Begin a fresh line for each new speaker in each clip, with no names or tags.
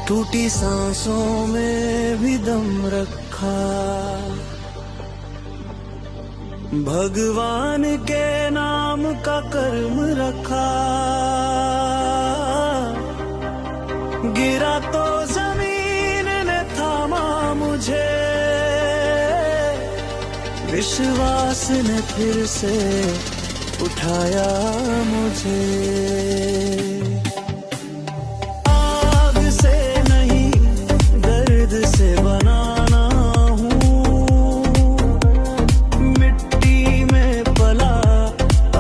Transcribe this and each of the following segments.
टूटी सांसों में भी दम रखा, भगवान के नाम का कर्म रखा। गिरा तो जमीन ने थामा मुझे, विश्वास ने फिर से उठाया मुझे। आग से नहीं दर्द से बनाना हूँ, मिट्टी में पला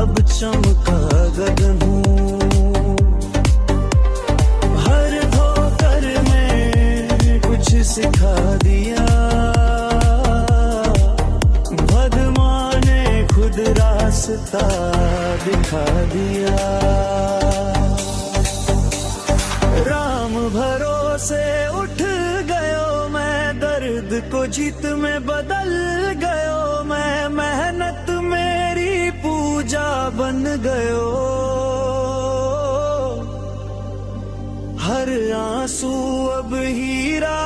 अब चमका गगन हूँ। हर धोकर में कुछ सिखा दिया, भदमा ने खुद रास्ता दिखा दिया। राम भरोसे उठ गयो मैं, दर्द को जीत में बदल गयो मैं। मेहनत मेरी पूजा बन गयो, हर आंसू अब हीरा